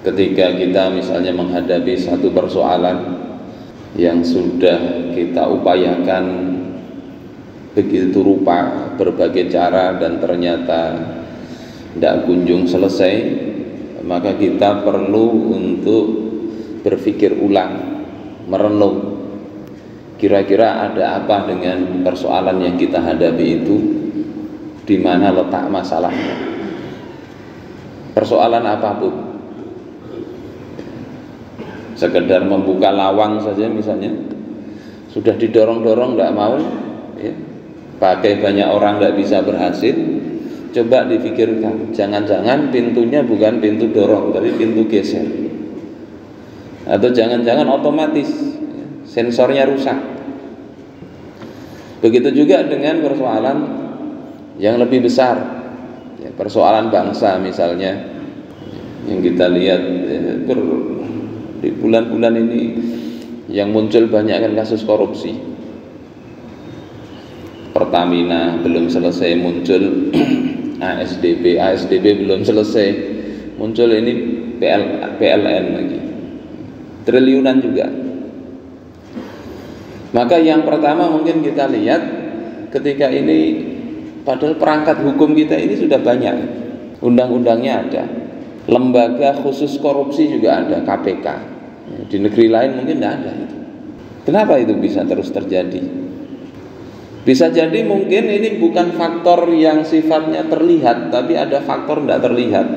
ketika kita misalnya menghadapi satu persoalan yang sudah kita upayakan begitu rupa, berbagai cara, dan ternyata tidak kunjung selesai, maka kita perlu untuk berpikir ulang, merenung, kira-kira ada apa dengan persoalan yang kita hadapi itu, di mana letak masalahnya. Persoalan apapun, sekedar membuka lawang saja misalnya, sudah didorong-dorong tidak mau, ya, pakai banyak orang tidak bisa berhasil. Coba dipikirkan, jangan-jangan pintunya bukan pintu dorong, tapi pintu geser, atau jangan-jangan otomatis sensornya rusak. Begitu juga dengan persoalan yang lebih besar, ya, persoalan bangsa misalnya, yang kita lihat di bulan-bulan ini yang muncul banyak kan kasus korupsi. Pertamina belum selesai muncul, ASDB belum selesai muncul, ini PLN lagi, triliunan juga. Maka yang pertama mungkin kita lihat ketika ini, padahal perangkat hukum kita ini sudah banyak, undang-undangnya ada, lembaga khusus korupsi juga ada, KPK. Di negeri lain mungkin tidak ada itu. Kenapa itu bisa terus terjadi? Bisa jadi mungkin ini bukan faktor yang sifatnya terlihat, tapi ada faktor tidak terlihat.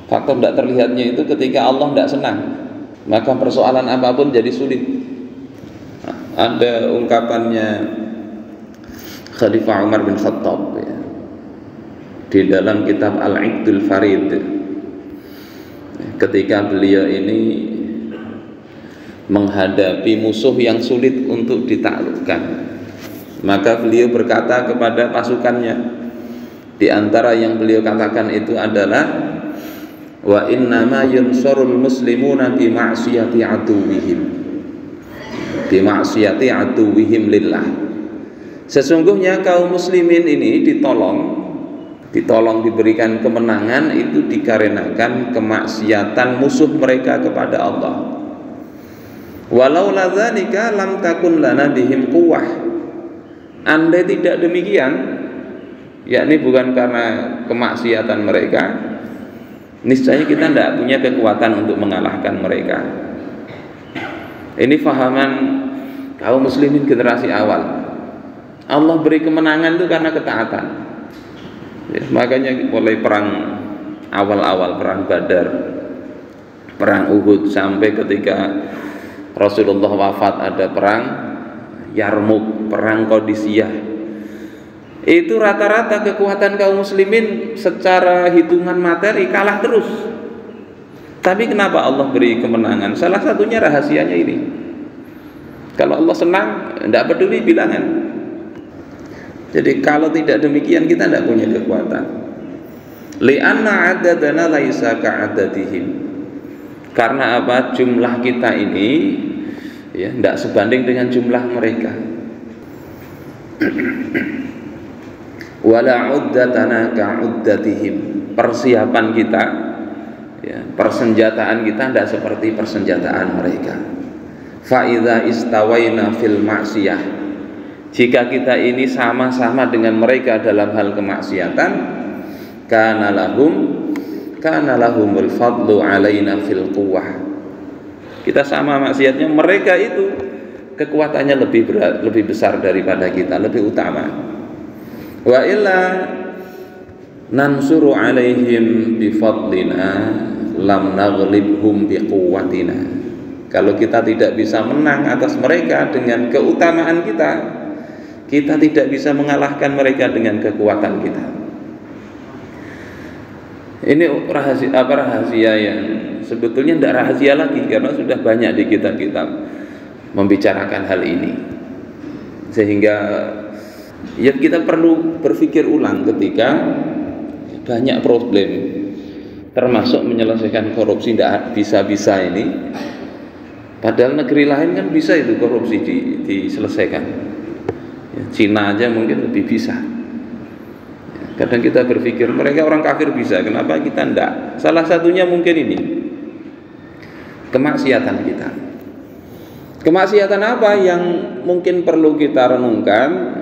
Faktor tidak terlihatnya itu ketika Allah tidak senang, maka persoalan apapun jadi sulit. Ada ungkapannya Khalifah Umar bin Khattab, ya, di dalam kitab Al-Iqdul Farid, ketika beliau ini menghadapi musuh yang sulit untuk ditaklukkan, maka beliau berkata kepada pasukannya, di antara yang beliau katakan itu adalah, wa innama yunsarul muslimuna bi ma'siyati aduwwihim, bi ma'siyati aduwwihim lillah. Sesungguhnya kaum muslimin ini ditolong diberikan kemenangan itu dikarenakan kemaksiatan musuh mereka kepada Allah. Walau ladzalika lam takun lana bihim quwwah. Andai tidak demikian, yakni bukan karena kemaksiatan mereka, niscaya kita tidak punya kekuatan untuk mengalahkan mereka. Ini fahaman kaum muslimin generasi awal. Allah beri kemenangan itu karena ketaatan, ya, makanya mulai perang awal-awal, perang Badar, perang Uhud, sampai ketika Rasulullah wafat ada perang Yarmuk, perang Qadisiyah. Itu rata-rata kekuatan kaum muslimin secara hitungan materi kalah terus. Tapi kenapa Allah beri kemenangan? Salah satunya rahasianya ini. Kalau Allah senang, tidak peduli bilangan. Jadi kalau tidak demikian kita tidak punya kekuatan. Li'anna adadana laisa ka'adadihim. Karena apa? Jumlah kita ini, ya, tidak sebanding dengan jumlah mereka. Wala uddatana ka'uddatihim. Persiapan kita, ya, persenjataan kita tidak seperti persenjataan mereka. Fa idza istawaina fil ma'siyah, jika kita ini sama-sama dengan mereka dalam hal kemaksiatan, kana lahumul fadlu alaina fil quwwah. Kita sama maksiatnya, mereka itu kekuatannya lebih besar daripada kita, lebih utama. Wa illa nansuru alaihim bi fadlina lam naghlibhum bi quwwatina. Kalau kita tidak bisa menang atas mereka dengan keutamaan kita, kita tidak bisa mengalahkan mereka dengan kekuatan kita. Ini rahasia yang sebetulnya tidak rahasia lagi, karena sudah banyak di kitab-kitab membicarakan hal ini. Sehingga ya kita perlu berpikir ulang ketika banyak problem, termasuk menyelesaikan korupsi tidak bisa-bisa ini. Padahal negeri lain kan bisa itu korupsi diselesaikan. Ya, Cina aja mungkin lebih bisa. Ya, kadang kita berpikir mereka orang kafir bisa, kenapa kita enggak? Salah satunya mungkin ini. kemaksiatan kita. Kemaksiatan apa yang mungkin perlu kita renungkan?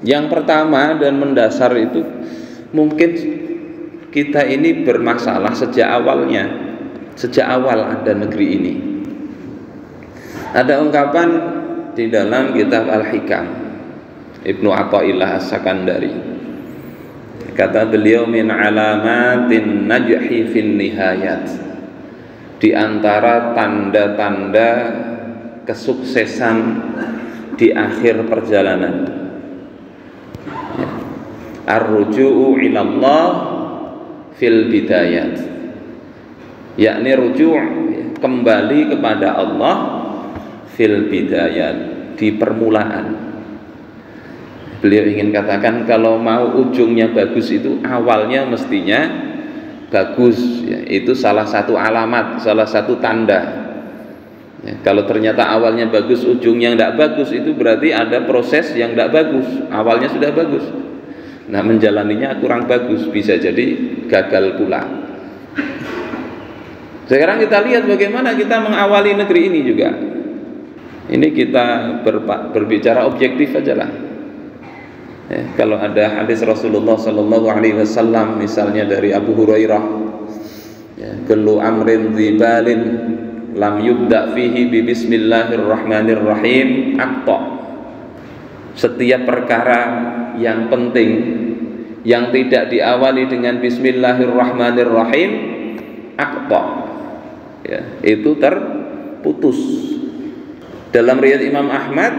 Yang pertama dan mendasar itu, mungkin kita ini bermasalah sejak awalnya, sejak awal ada negeri ini. Ada ungkapan di dalam kitab Al-Hikam Ibnu Athaillah As-Sakandari, kata beliau, min alamatin najhi fin nihayat, di antara tanda-tanda kesuksesan di akhir perjalanan, ar-ruju'u ilallah fil bidayat, yakni ruju' kembali kepada Allah fil bidayat, di permulaan. Beliau ingin katakan kalau mau ujungnya bagus itu awalnya mestinya bagus ya, itu salah satu alamat, salah satu tanda ya. Kalau ternyata awalnya bagus ujungnya tidak bagus, itu berarti ada proses yang tidak bagus. Awalnya sudah bagus, nah menjalaninya kurang bagus, bisa jadi gagal pula. Sekarang kita lihat bagaimana kita mengawali negeri ini juga. Ini kita berbicara objektif aja lah ya. Kalau ada hadis Rasulullah Sallallahu Alaihi Wasallam misalnya dari Abu Hurairah ya, kullu amrin dzibalin lam yubda fihi bi bismillahirrahmanirrahim aqta, setiap perkara yang penting yang tidak diawali dengan bismillahirrahmanirrahim aqta ya, itu terputus. Dalam riwayat Imam Ahmad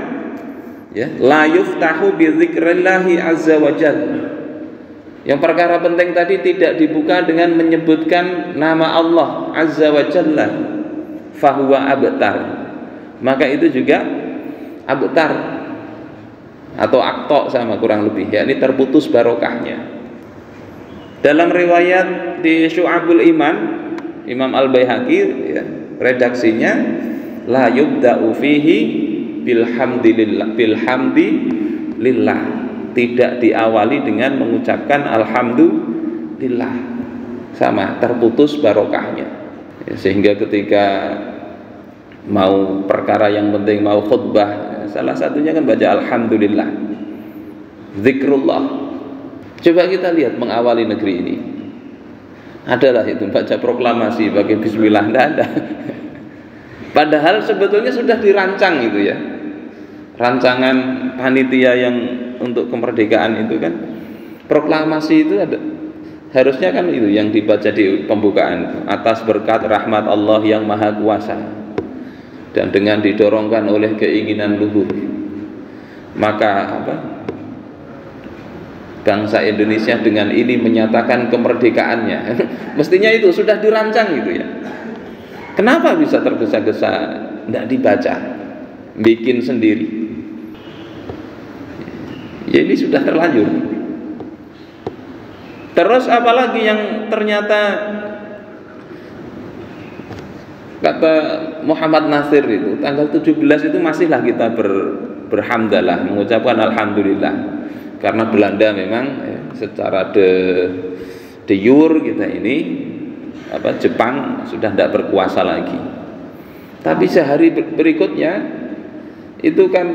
ya, la yuftahu bi dzikrillahi azza wa jalla, yang perkara penting tadi tidak dibuka dengan menyebutkan nama Allah azza wa jalla, fahuwa abtar, maka itu juga abtar atau akto sama kurang lebih, yakni terputus barokahnya. Dalam riwayat di Syu'abul Iman Imam Al-Baihaqi ya, redaksinya la yubda'u fihi bilhamdilillah, bilhamdilillah, tidak diawali dengan mengucapkan alhamdulillah, sama terputus barokahnya ya, sehingga ketika mau perkara yang penting, mau khutbah, salah satunya kan baca alhamdulillah, zikrullah. Coba kita lihat mengawali negeri ini, adalah itu baca proklamasi pakai bismillah, tidak ada. Padahal sebetulnya sudah dirancang itu ya, rancangan panitia yang untuk kemerdekaan itu kan, proklamasi itu ada, harusnya kan itu yang dibaca di pembukaan, atas berkat rahmat Allah yang maha kuasa dan dengan didorongkan oleh keinginan luhur, maka bangsa Indonesia dengan ini menyatakan kemerdekaannya. Mestinya itu sudah dirancang gitu ya. Kenapa bisa tergesa-gesa tidak dibaca, bikin sendiri? Ya ini sudah terlanjur. Terus apalagi yang ternyata kata Muhammad Nasir itu tanggal 17 itu masihlah kita berhamdalah, mengucapkan alhamdulillah, karena Belanda memang ya, secara de jure kita ini Jepang sudah tidak berkuasa lagi. Tapi sehari berikutnya itu kan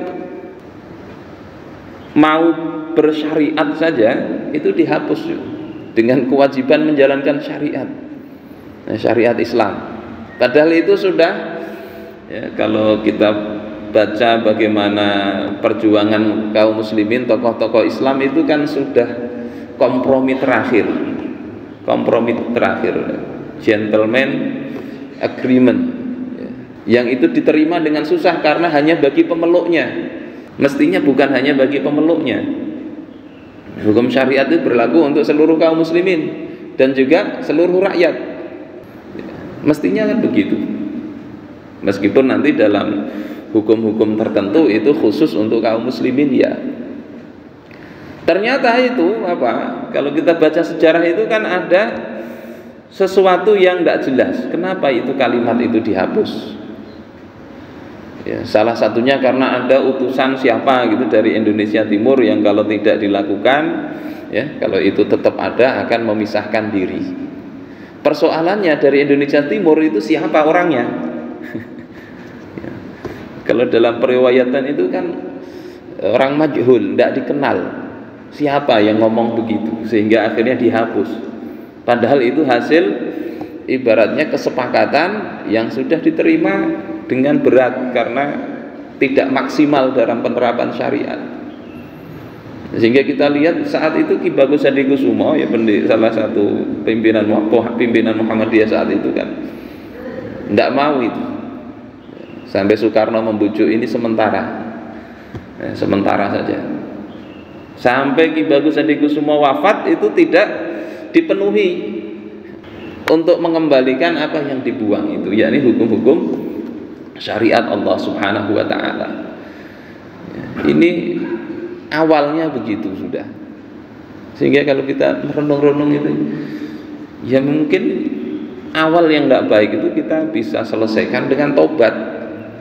mau bersyariat saja itu dihapus dengan kewajiban menjalankan syariat, syariat Islam. Padahal itu sudah ya, kalau kita baca bagaimana perjuangan kaum muslimin, tokoh-tokoh Islam itu kan sudah kompromi terakhir, gentleman agreement ya, yang itu diterima dengan susah karena hanya bagi pemeluknya. Mestinya bukan hanya bagi pemeluknya. Hukum syariat itu berlaku untuk seluruh kaum muslimin dan juga seluruh rakyat ya, mestinya kan begitu. Meskipun nanti dalam hukum-hukum tertentu itu khusus untuk kaum muslimin ya. Ternyata itu kalau kita baca sejarah itu kan ada sesuatu yang tidak jelas. Kenapa itu kalimat itu dihapus? Ya, salah satunya karena ada utusan siapa gitu dari Indonesia Timur yang kalau tidak dilakukan, ya kalau itu tetap ada akan memisahkan diri. Persoalannya dari Indonesia Timur itu siapa orangnya? Ya. Kalau dalam periwayatan itu kan orang majhul, tidak dikenal siapa yang ngomong begitu, sehingga akhirnya dihapus. Padahal itu hasil ibaratnya kesepakatan yang sudah diterima dengan berat karena tidak maksimal dalam penerapan syariat. Sehingga kita lihat saat itu Ki Bagus Hadikusumo, ya salah satu pimpinan Muhammadiyah saat itu kan tidak mau itu, sampai Soekarno membujuk ini sementara saja, sampai Ki Bagus Hadikusumo wafat itu tidak dipenuhi untuk mengembalikan apa yang dibuang itu, yakni hukum-hukum syariat Allah Subhanahu wa ta'ala. Ini awalnya begitu sudah. Sehingga kalau kita merenung-renung itu, ya mungkin awal yang tidak baik itu kita bisa selesaikan dengan tobat.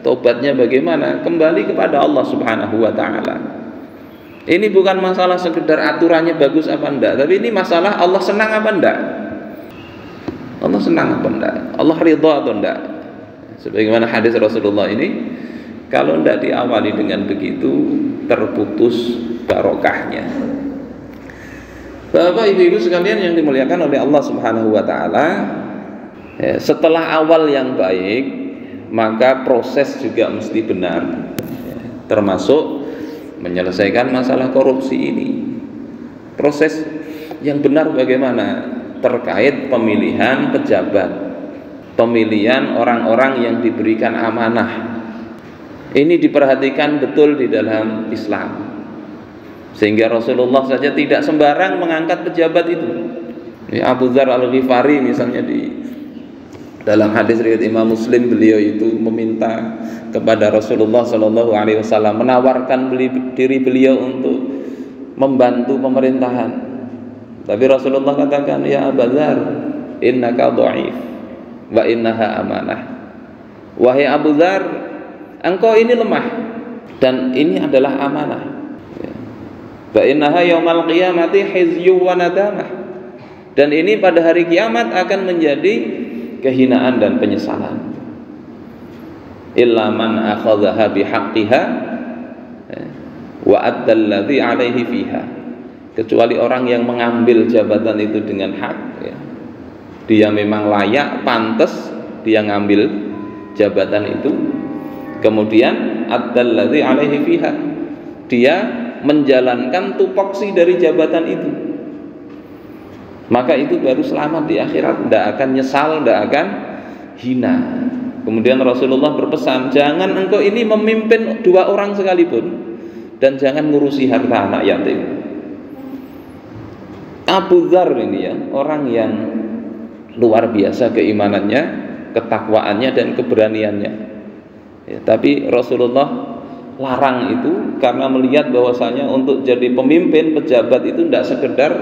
Tobatnya bagaimana? Kembali kepada Allah Subhanahu wa ta'ala. Ini bukan masalah sekedar aturannya bagus apa enggak, tapi ini masalah Allah senang apa enggak. Allah senang apa enggak? Allah ridha atau enggak? Sebagaimana hadis Rasulullah ini, kalau enggak diawali dengan begitu, terputus barokahnya. Bapak Ibu sekalian yang dimuliakan oleh Allah Subhanahu wa taala, setelah awal yang baik, maka proses juga mesti benar. Termasuk menyelesaikan masalah korupsi ini. Proses yang benar bagaimana? Terkait pemilihan pejabat, pemilihan orang-orang yang diberikan amanah. Ini diperhatikan betul di dalam Islam, sehingga Rasulullah saja tidak sembarang mengangkat pejabat itu. Abu Dzar Al-Ghifari misalnya, di dalam hadis riwayat Imam Muslim, beliau itu meminta kepada Rasulullah Shallallahu Alaihi Wasallam, menawarkan diri beliau untuk membantu pemerintahan. Tapi Rasulullah katakan, ya Abu Dzar, innaka dha'if wa innaha amanah. Wahai Abu Dzar, engkau ini lemah dan ini adalah amanah. Wa innaha yaumal qiyamati hizyu wa nadamah. Dan ini pada hari kiamat akan menjadi kehinaan dan penyesalan. Illa man akhadhaha bihaqqiha wa adda alladhi 'alaihi fiha. Kecuali orang yang mengambil jabatan itu dengan hak, ya. Dia memang layak, pantas dia ngambil jabatan itu. Kemudian adzalladzi alaihi fiha, dia menjalankan tupoksi dari jabatan itu, maka itu baru selamat di akhirat, tidak akan nyesal, tidak akan hina. Kemudian Rasulullah berpesan, jangan engkau ini memimpin 2 orang sekalipun, dan jangan ngurusi harta anak yatim. Abu Dzar ini ya, orang yang luar biasa keimanannya, ketakwaannya dan keberaniannya. Ya, tapi Rasulullah larang itu karena melihat bahwasanya untuk jadi pemimpin pejabat itu tidak sekedar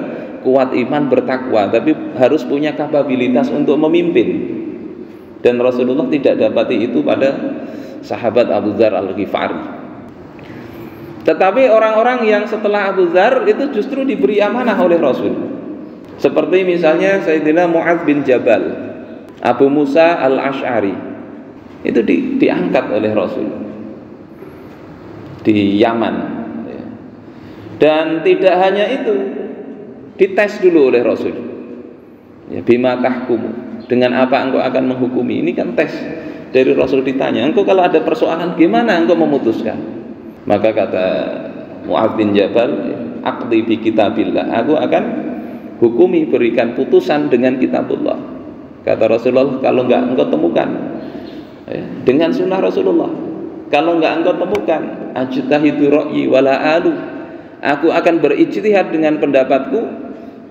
kuat iman bertakwa, tapi harus punya kapabilitas untuk memimpin. Dan Rasulullah tidak dapati itu pada sahabat Abu Dzar Al-Ghifari. Tetapi orang-orang yang setelah Abu Dzar itu justru diberi amanah oleh Rasul. Seperti misalnya Sayyidina Mu'adz bin Jabal, Abu Musa Al-Asy'ari. Itu diangkat oleh Rasul di Yaman. Dan tidak hanya itu, dites dulu oleh Rasul. Ya, bima tahkumu, dengan apa engkau akan menghukumi? Ini kan tes dari Rasul, ditanya, engkau kalau ada persoalan gimana engkau memutuskan? Maka kata Mu'adz bin Jabal, aqdi bi kitabillah, aku akan hukumi, berikan putusan dengan kitabullah. Kata Rasulullah, kalau enggak engkau temukan, dengan sunnah Rasulullah, kalau enggak engkau temukan, ajtahidu ra'yi wala alu, aku akan berijtihad dengan pendapatku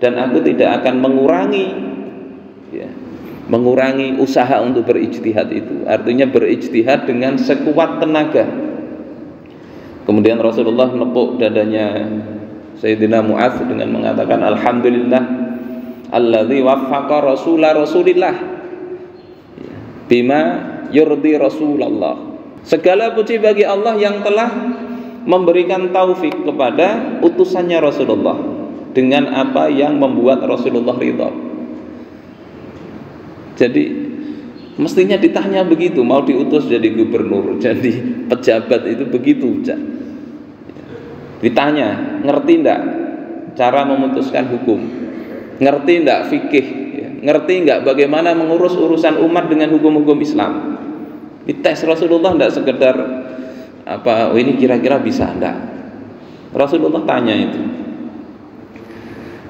dan aku tidak akan mengurangi usaha untuk berijtihad itu. Artinya berijtihad dengan sekuat tenaga. Kemudian Rasulullah menepuk dadanya Sayyidina Mu'adz dengan mengatakan, alhamdulillah alladzi waffaqa rasulillah bima yurdi Rasulullah. Segala puji bagi Allah yang telah memberikan taufik kepada utusannya Rasulullah dengan apa yang membuat Rasulullah ridha. Jadi mestinya ditanya begitu, mau diutus jadi gubernur, jadi pejabat itu begitu, ditanya, ngerti enggak cara memutuskan hukum, ngerti enggak fikih, ngerti enggak bagaimana mengurus urusan umat dengan hukum-hukum Islam. Dites Rasulullah enggak sekedar apa, oh ini kira-kira bisa enggak. Rasulullah tanya itu.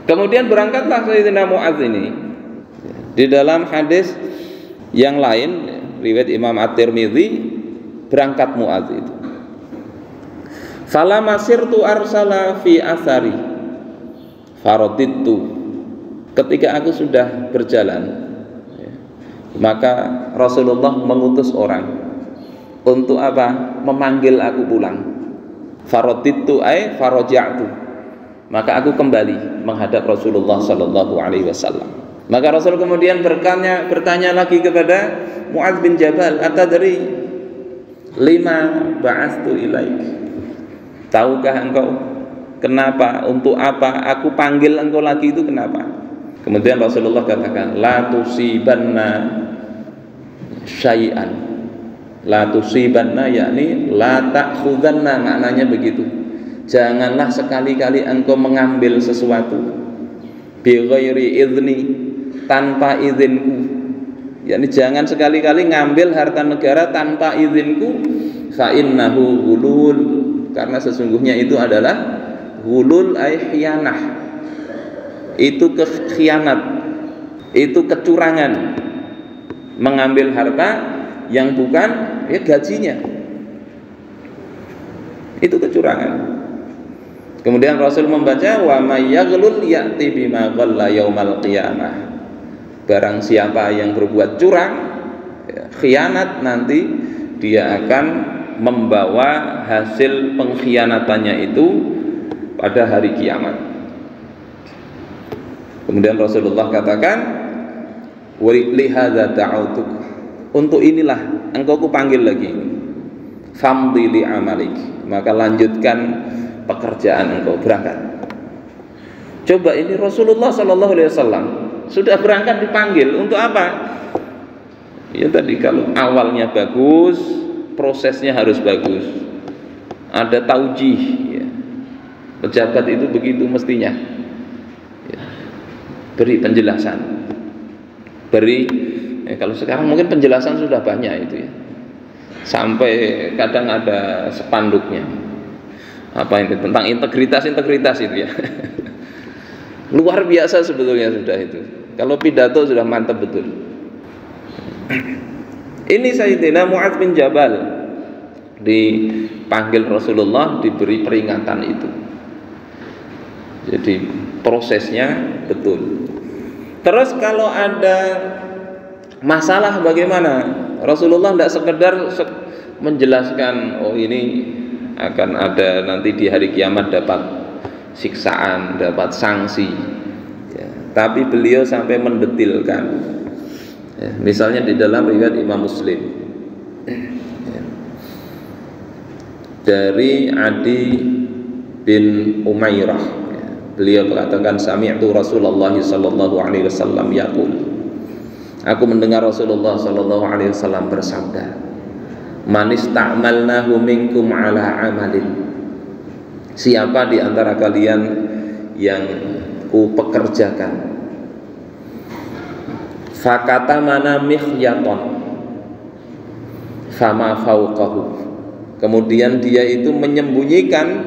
Kemudian berangkatlah Sayyidina Mu'adz ini. Di dalam hadis yang lain riwayat Imam At-Tirmidzi, berangkat Mu'adz itu. Fala masirtu arsala fi athari faradittu. Ketika aku sudah berjalan, maka Rasulullah mengutus orang untuk apa? Memanggil aku pulang. Faradittu ay faraja'tu. Maka aku kembali menghadap Rasulullah sallallahu alaihi wasallam. Maka Rasul kemudian bertanya lagi kepada Mu'adz bin Jabal, "Atadri lima ba'astu ilaik?" Tahukah engkau kenapa, untuk apa aku panggil engkau lagi itu, kenapa? Kemudian Rasulullah katakan, "La tusibanna syai'an." La tusibanna yakni la ta'khudanna, maknanya begitu. Janganlah sekali-kali engkau mengambil sesuatu bi ghairi idzni, tanpa izinku. Yani jangan sekali-kali ngambil harta negara tanpa izinku. Fa innahu ghulul, karena sesungguhnya itu adalah ghulul ay khianah. Itu khianat, itu kecurangan. Mengambil harta yang bukan ya gajinya. Itu kecurangan. Kemudian Rasul membaca, wa may yaghlul ya'ti bima ghalla yaumal qiyamah. Barang siapa yang berbuat curang, ya, khianat, nanti dia akan membawa hasil pengkhianatannya itu pada hari kiamat. Kemudian Rasulullah katakan, wa li hadza ta'autuk. Untuk inilah engkau kupanggil lagi. Famdi li amalik. Maka lanjutkan pekerjaan engkau, berangkat. Coba ini Rasulullah sallallahu alaihi wasallam sudah berangkat dipanggil untuk apa? Ya tadi, kalau awalnya bagus, prosesnya harus bagus. Ada taujih, ya. Pejabat itu begitu mestinya. Ya. Beri penjelasan. Kalau sekarang mungkin penjelasan sudah banyak itu ya. Sampai kadang ada spanduknya. Apa ini tentang integritas itu ya. Luar biasa sebetulnya sudah itu. Kalau pidato sudah mantap betul. Ini Sayyidina Mu'adz bin Jabal dipanggil Rasulullah, diberi peringatan itu. Jadi prosesnya betul. Terus kalau ada masalah bagaimana? Rasulullah tidak sekedar menjelaskan, oh ini akan ada nanti di hari kiamat dapat siksaan, dapat sanksi, ya. Tapi beliau sampai mendetilkan, ya. Misalnya di dalam riwayat Imam Muslim, ya. Dari Adi bin Umairah, ya. Beliau mengatakan, sami'tu Rasulullah sallallahu alaihi wasallam yaqul, aku mendengar Rasulullah sallallahu alaihi wasallam bersabda, man ista'malnahu minkum ala amalin, siapa di antara kalian yang ku pekerjakan, fakata mana mikhyaton fama fauqahu, kemudian dia itu menyembunyikan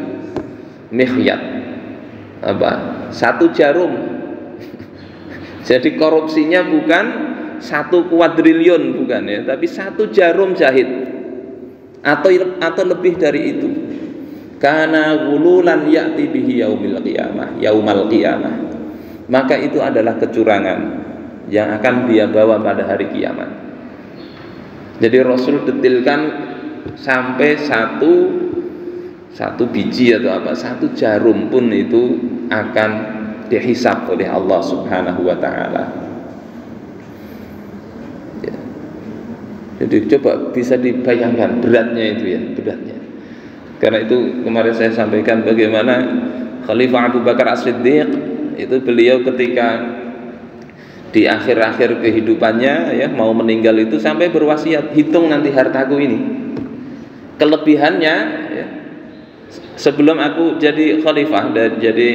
mikhyat, apa? Satu jarum. Jadi korupsinya bukan 1 kuadriliun, bukan ya, tapi 1 jarum jahit. Atau lebih dari itu. Kana ghululan ya'ti bihi yaumal qiyamah. Maka itu adalah kecurangan yang akan dia bawa pada hari kiamat. Jadi Rasul detilkan sampai satu biji atau apa, 1 jarum pun itu akan dihisab oleh Allah Subhanahu wa taala. Jadi coba bisa dibayangkan beratnya itu ya, beratnya. Karena itu kemarin saya sampaikan bagaimana Khalifah Abu Bakar As-Siddiq itu, beliau ketika di akhir-akhir kehidupannya ya, mau meninggal itu sampai berwasiat, hitung nanti hartaku ini, kelebihannya ya, sebelum aku jadi khalifah dan jadi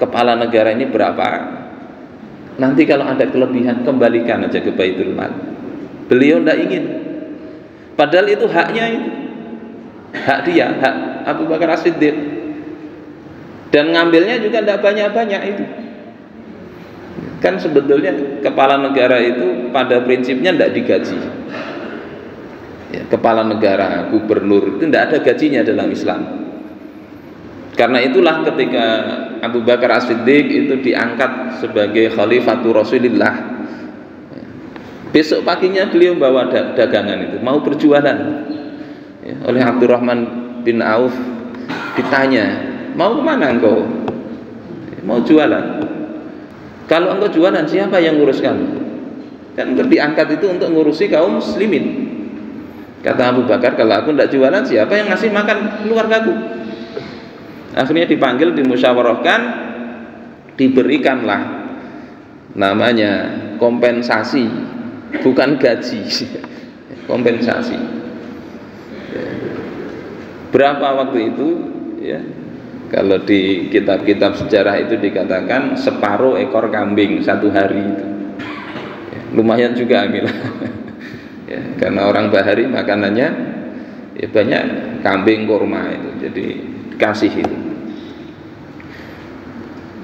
kepala negara ini berapa, nanti kalau ada kelebihan kembalikan aja ke Baitul Mal. Beliau tidak ingin, padahal itu haknya, itu hak dia, hak Abu Bakar As-Siddiq, dan ngambilnya juga tidak banyak-banyak. Itu kan sebetulnya kepala negara itu pada prinsipnya tidak digaji ya, kepala negara, gubernur itu tidak ada gajinya dalam Islam. Karena itulah ketika Abu Bakar As-Siddiq itu diangkat sebagai Khalifatul Rasulillah, besok paginya beliau bawa dagangan itu, mau berjualan ya, oleh Abdurrahman bin Auf. Ditanya, mau kemana engkau? Mau jualan. Kalau engkau jualan, siapa yang ngurus kamu? Kan diangkat itu untuk ngurusi kaum muslimin. Kata Abu Bakar, kalau aku tidak jualan, siapa yang ngasih makan keluargaku? Akhirnya dipanggil, dimusyawarahkan, diberikanlah namanya kompensasi, bukan gaji, kompensasi. Berapa waktu itu ya? Kalau di kitab-kitab sejarah itu dikatakan separuh ekor kambing satu hari itu ya, lumayan juga Amil ya, karena orang Bahari makanannya ya banyak kambing, kurma itu, jadi dikasih itu.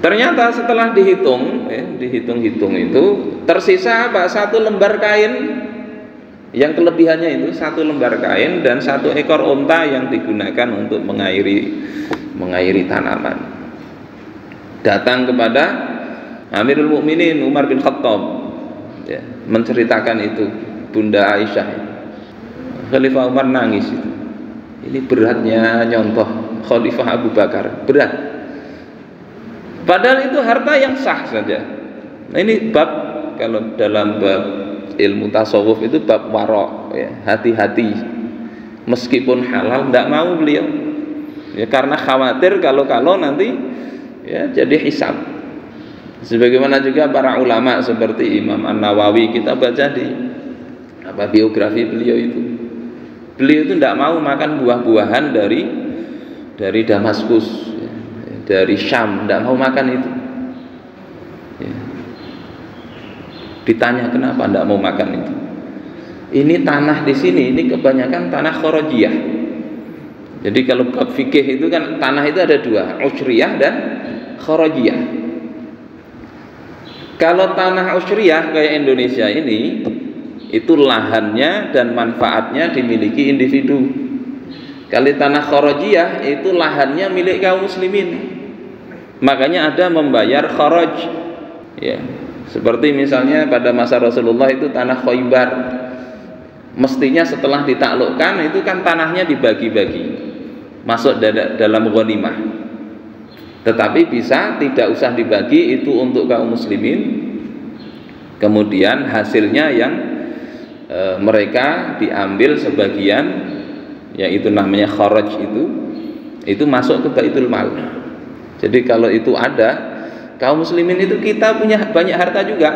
Ternyata setelah dihitung ya, dihitung-hitung itu tersisa apa? Satu lembar kain, yang kelebihannya itu satu lembar kain dan satu ekor unta yang digunakan untuk mengairi tanaman. Datang kepada Amirul Mukminin Umar bin Khattab ya, menceritakan itu Bunda Aisyah. Khalifah Umar nangis itu. Ini beratnya nyontoh Khalifah Abu Bakar, berat. Padahal itu harta yang sah saja. Nah, ini bab, kalau dalam bab ilmu tasawuf itu bab warok ya, hati-hati. Meskipun halal tidak mau beliau ya, karena khawatir kalau nanti ya jadi hisab. Sebagaimana juga para ulama seperti Imam An-Nawawi, kita baca di biografi beliau itu tidak mau makan buah-buahan dari Damaskus ya, dari Syam, tidak mau makan itu ya. Ditanya kenapa tidak mau makan itu, ini tanah di sini ini kebanyakan tanah Kharajiyah. Jadi kalau bab fikih itu kan tanah itu ada dua, Ushriyah dan Kharajiyah. Kalau tanah Ushriyah kayak Indonesia ini, itu lahannya dan manfaatnya dimiliki individu. Kalau tanah Kharajiyah itu lahannya milik kaum muslimin. Makanya ada membayar kharaj ya. Seperti misalnya pada masa Rasulullah itu tanah Khaybar, mestinya setelah ditaklukkan itu kan tanahnya dibagi-bagi, masuk dalam ghanimah. Tetapi bisa tidak usah dibagi, itu untuk kaum muslimin. Kemudian hasilnya yang mereka diambil sebagian, yaitu namanya kharaj, itu masuk ke Baitul Mal. Jadi kalau itu ada, kaum muslimin itu kita punya banyak harta juga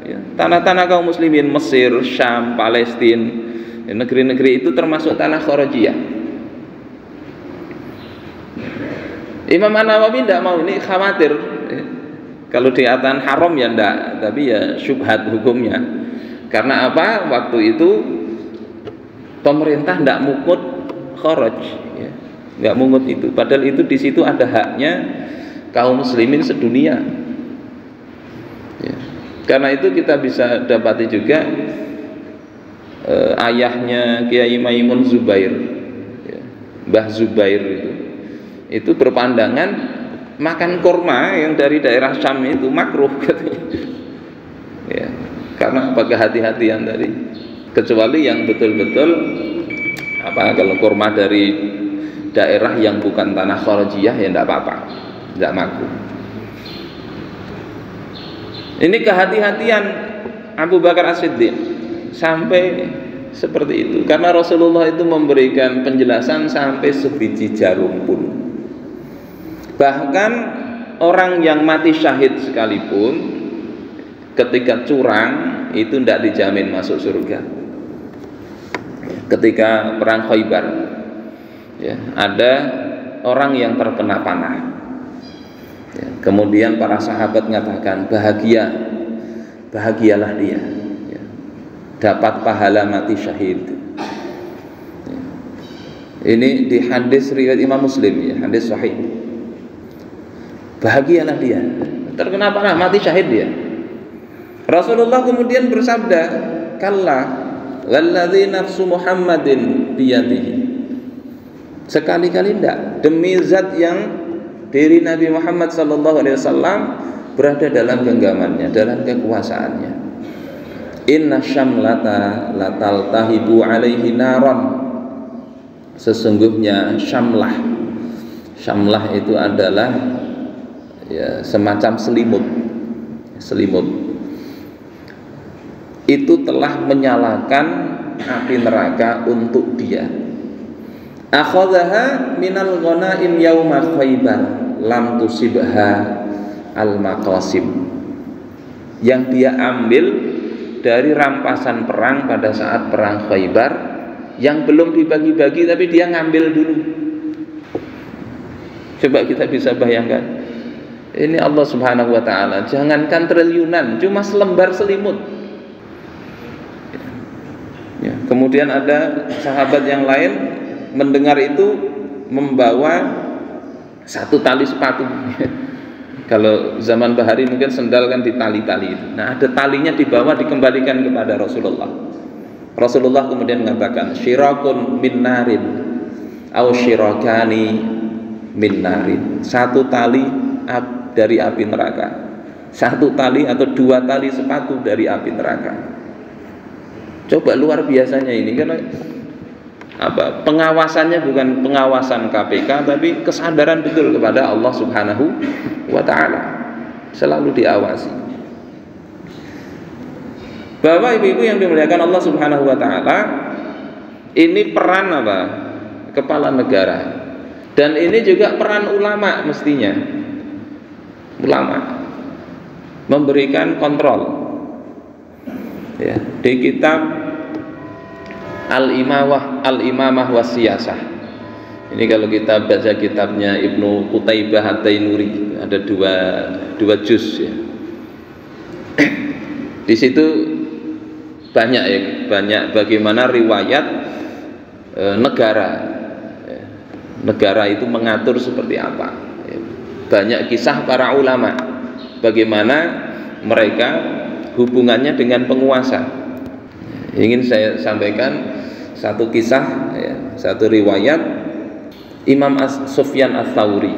ya, tanah-tanah kaum muslimin, Mesir, Syam, Palestina ya, negeri-negeri itu termasuk tanah Kharajiyah. Imam An-Nawawi tidak mau, ini khawatir ya. Kalau dikatakan haram ya enggak, tapi ya syubhat hukumnya. Karena apa? Waktu itu pemerintah tidak mukut kharaj ya, nggak mungut itu, padahal itu di situ ada haknya kaum muslimin sedunia ya. Karena itu kita bisa dapati juga ayahnya Kiai Maimun Zubair ya, Mbah Zubair itu berpandangan makan kurma yang dari daerah Syam itu makruh katanya ya, karena apa? Kehati-hatian tadi, kecuali yang betul-betul kalau kurma dari daerah yang bukan tanah Kharajiyah ya tidak apa-apa, tidak makruh. Ini kehati-hatian Abu Bakar As-Siddiq sampai seperti itu, karena Rasulullah itu memberikan penjelasan sampai sebiji jarum pun. Bahkan orang yang mati syahid sekalipun ketika curang itu tidak dijamin masuk surga. Ketika perang Khaybar, ya, ada orang yang terkena panah. Ya, kemudian para sahabat mengatakan, bahagialah dia, ya, dapat pahala mati syahid. Ya. Ini di hadis riwayat Imam Muslim, ya, hadis sahih. Bahagialah dia, terkena panah mati syahid dia. Rasulullah kemudian bersabda, kalla walladzi nafsu Muhammadin biyadihi. Sekali-kali tidak, demi zat yang diri Nabi Muhammad SAW berada dalam genggamannya, dalam kekuasaannya. Inna syamlata latal tahibu alaihi naron. Sesungguhnya syamlah itu adalah, ya, semacam selimut itu telah menyalakan api neraka untuk dia. Akhadhaha minal ghanaim yauma Khaybar lam tusibha al maqasim. Yang dia ambil dari rampasan perang pada saat perang Khaybar yang belum dibagi-bagi, tapi dia ngambil dulu. Coba kita bisa bayangkan, ini Allah Subhanahu wa ta'ala, jangankan triliunan, cuma selembar selimut. Ya, kemudian ada sahabat yang lain mendengar itu membawa satu tali sepatu. Kalau zaman Bahari mungkin sendal kan ditali-tali itu. Nah, ada talinya dibawa dikembalikan kepada Rasulullah. Rasulullah kemudian mengatakan, syirakun min narin au syirakani min narin. Satu tali dari api neraka, satu tali atau dua tali sepatu dari api neraka. Coba luar biasanya ini, karena apa? Pengawasannya bukan pengawasan KPK, tapi kesadaran betul kepada Allah Subhanahu wa ta'ala, selalu diawasi. Bapak ibu-ibu yang dimuliakan Allah Subhanahu wa ta'ala, ini peran apa? Kepala negara. Dan ini juga peran ulama, mestinya ulama memberikan kontrol. Ya, di kitab Al-Imamah was Siyasah. Ini kalau kita baca kitabnya Ibnu Qutaibah At-Tainuri, ada dua juz, ya. Di situ banyak bagaimana riwayat negara itu mengatur seperti apa. Banyak kisah para ulama bagaimana mereka hubungannya dengan penguasa. Ingin saya sampaikan satu kisah, ya, satu riwayat Imam Sufyan Ats-Tsauri.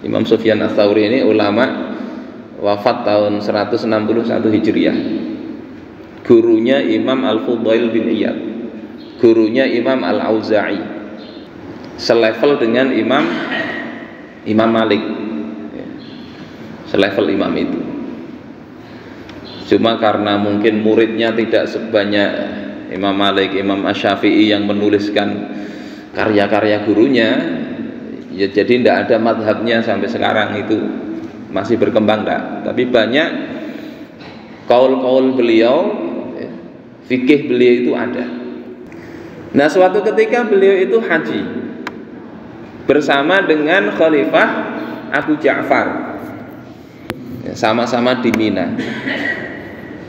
Imam Sufyan Ats-Tsauri ini ulama, wafat tahun 161 Hijriah. Gurunya Imam Al-Fudail bin Iyad, gurunya Imam Al-Auza'i, selevel dengan Imam Malik, ya, selevel imam itu. Cuma karena mungkin muridnya tidak sebanyak Imam Malik, Imam Asy-Syafi'i yang menuliskan karya-karya gurunya, ya jadi tidak ada madhabnya sampai sekarang, itu masih berkembang enggak. Tapi banyak kaul-kaul beliau, ya, fikih beliau itu ada. Nah, suatu ketika beliau itu haji bersama dengan Khalifah Abu Ja'far, ya, sama-sama di Mina.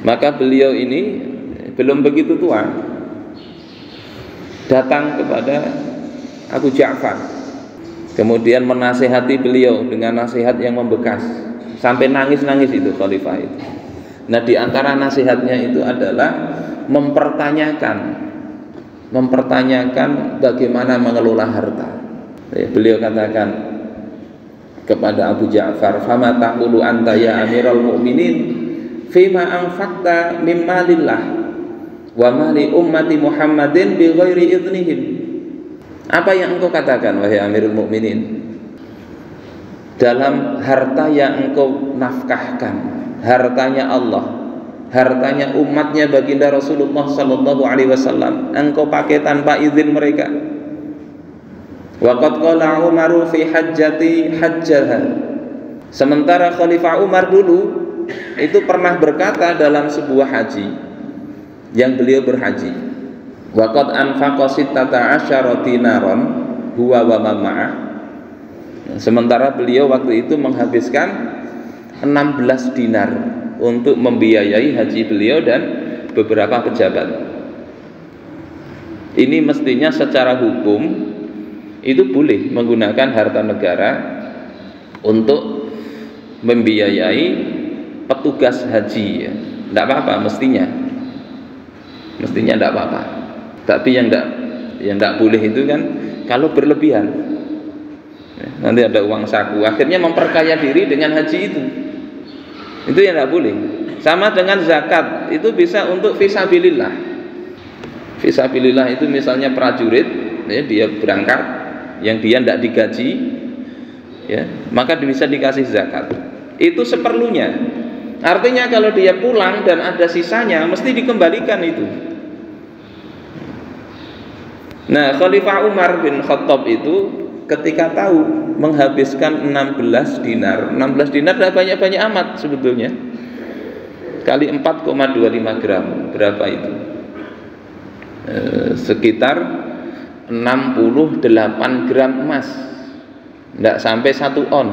Maka beliau ini belum begitu tua, datang kepada Abu Ja'far, kemudian menasihati beliau dengan nasihat yang membekas, sampai nangis-nangis itu khalifah itu. Nah, di antara nasihatnya itu adalah mempertanyakan bagaimana mengelola harta. Beliau katakan kepada Abu Ja'far, "Fama taqulu anta ya Amirul Mukminin fima anfaqta min malillah wa mali ummati Muhammadin bi ghairi idznihim." Apa yang engkau katakan, wahai Amirul Mukminin, dalam harta yang engkau nafkahkan, hartanya Allah, hartanya umatnya baginda Rasulullah sallallahu alaihi wasallam, engkau pakai tanpa izin mereka. Wa qad qala Umaru fi hajjati hajjaha. Sementara Khalifah Umar dulu itu pernah berkata dalam sebuah haji yang beliau berhaji, waqad anfaqa sittata asyara dinaron huwa wa man ma'ah. Sementara beliau waktu itu menghabiskan 16 dinar untuk membiayai haji beliau dan beberapa pejabat. Ini mestinya secara hukum itu boleh menggunakan harta negara untuk membiayai petugas haji, ya. Tidak apa-apa mestinya tidak apa-apa. Tapi yang tidak boleh itu kan kalau berlebihan. Nanti ada uang saku, akhirnya memperkaya diri dengan haji itu yang tidak boleh. Sama dengan zakat, itu bisa untuk fisabilillah. Fisabilillah itu misalnya prajurit, ya, dia berangkat yang dia tidak digaji, ya, maka bisa dikasih zakat. Itu seperlunya. Artinya kalau dia pulang dan ada sisanya mesti dikembalikan itu. Nah, Khalifah Umar bin Khattab itu ketika tahu menghabiskan 16 dinar dah banyak-banyak amat sebetulnya, kali 4,25 gram, berapa itu? Sekitar 68 gram emas, tidak sampai 1 on.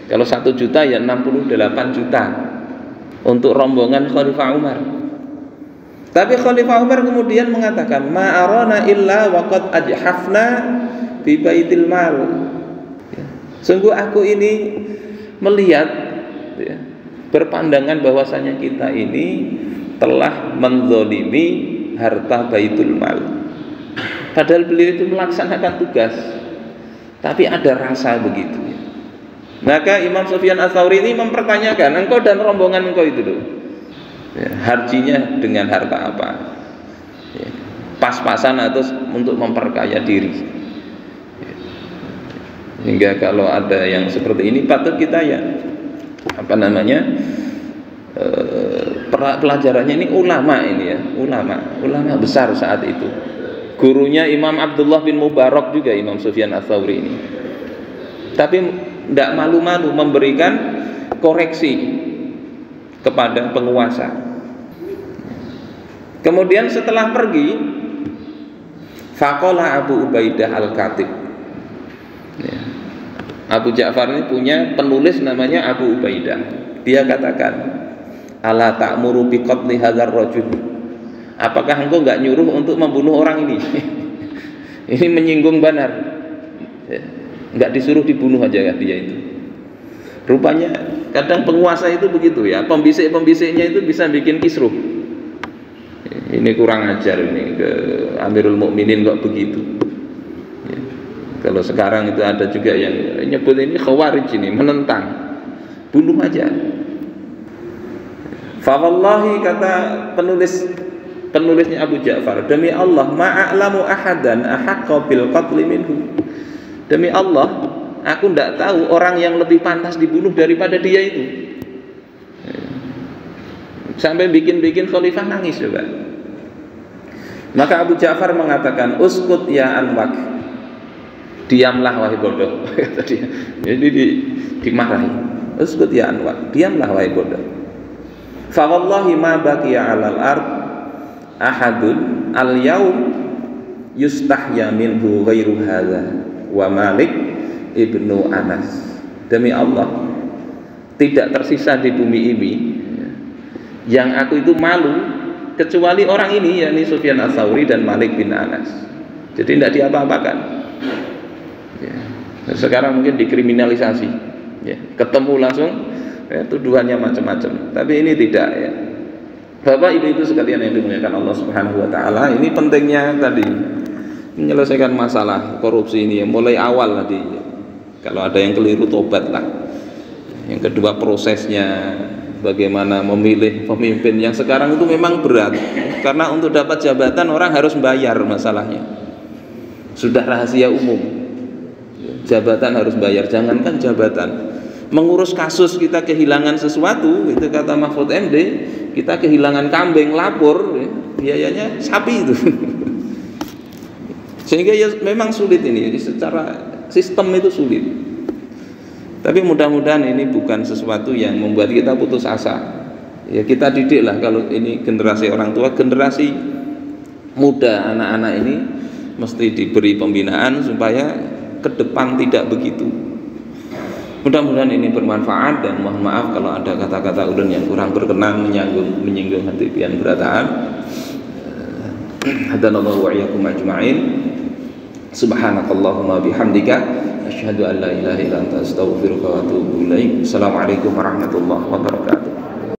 Kalau 1 juta ya 68 juta untuk rombongan Khalifah Umar. Tapi Khalifah Umar kemudian mengatakan, ma'arana illa waqad ajhafna bi baitil mal. Sungguh aku ini melihat, ya, berpandangan bahwasanya kita ini telah menzalimi harta baitul mal. Padahal beliau itu melaksanakan tugas, tapi ada rasa begitu. Maka Imam Sufyan Ats-Tsauri ini mempertanyakan, engkau dan rombongan engkau itu loh, ya, hajinya dengan harta apa? Ya, pas-pasan atau untuk memperkaya diri? Hingga kalau ada yang seperti ini patut kita ya pelajarannya ini ulama ini ya, ulama besar saat itu. Gurunya Imam Abdullah bin Mubarak juga Imam Sufyan Ats-Tsauri ini. Tapi tidak malu-malu memberikan koreksi kepada penguasa. Kemudian setelah pergi, faqala Abu Ubaidah Al-Khatib. Ya. Abu Ja'far ini punya penulis namanya Abu Ubaidah. Dia katakan, ala ta'muru bi qatli hadzal rajul. Apakah engkau enggak nyuruh untuk membunuh orang ini? Ini menyinggung benar. Ya. Enggak disuruh dibunuh aja ya dia itu. Rupanya kadang penguasa itu begitu ya, pembisik-pembisiknya itu bisa bikin kisruh. Ini kurang ajar ini ke Amirul Mukminin kok begitu. Ya. Kalau sekarang itu ada juga yang nyebut ini khawarij, ini menentang, bunuh aja. Fa wallahi, kata penulisnya Abu Ja'far, demi Allah ma'alamu ahadan ahaqqa bil qatli minhu. Demi Allah, aku tidak tahu orang yang lebih pantas dibunuh daripada dia itu. Sampai bikin khalifah nangis juga. Maka Abu Ja'far mengatakan, uskut ya anwak, diamlah wahai bodoh. Jadi dimarahi. Uskut ya anwak, diamlah wahai bodoh. Fa wallahi ma baqiya 'alal ard ahadun al-yaum yustahya minhu ghairu hadza wa Malik ibnu Anas. Demi Allah, tidak tersisa di bumi ini yang aku itu malu kecuali orang ini, yakni Sufyan Ats-Tsauri dan Malik bin Anas. Jadi tidak diapa-apakan. Ya. Sekarang mungkin dikriminalisasi, ya. Ketemu langsung, ya, tuduhannya macam-macam. Tapi ini tidak, ya. Bapak Ibu itu sekalian yang dimuliakan Allah Subhanahu Wa Taala, ini pentingnya tadi menyelesaikan masalah korupsi ini ya, mulai awal tadi. Kalau ada yang keliru, tobatlah. Yang kedua, prosesnya, bagaimana memilih pemimpin yang sekarang itu memang berat, karena untuk dapat jabatan orang harus bayar, masalahnya sudah rahasia umum, jabatan harus bayar. Jangankan jabatan, mengurus kasus kita kehilangan sesuatu, itu kata Mahfud MD, kita kehilangan kambing, lapor, biayanya sapi itu. Sehingga ya memang sulit ini, secara sistem itu sulit. Tapi mudah-mudahan ini bukan sesuatu yang membuat kita putus asa. Ya kita didiklah, kalau ini generasi orang tua, generasi muda, anak-anak ini mesti diberi pembinaan supaya ke depan tidak begitu. Mudah-mudahan ini bermanfaat, dan mohon maaf kalau ada kata-kata ulun yang kurang berkenan, menyinggung hati pian berataan. Hadanallahu wa iyyakum ajma'in. Subhanakallahumma bihamdika asyhadu an la ilaha illa anta astaghfiruka wa atubu ilaik. Assalamualaikum warahmatullahi wabarakatuh.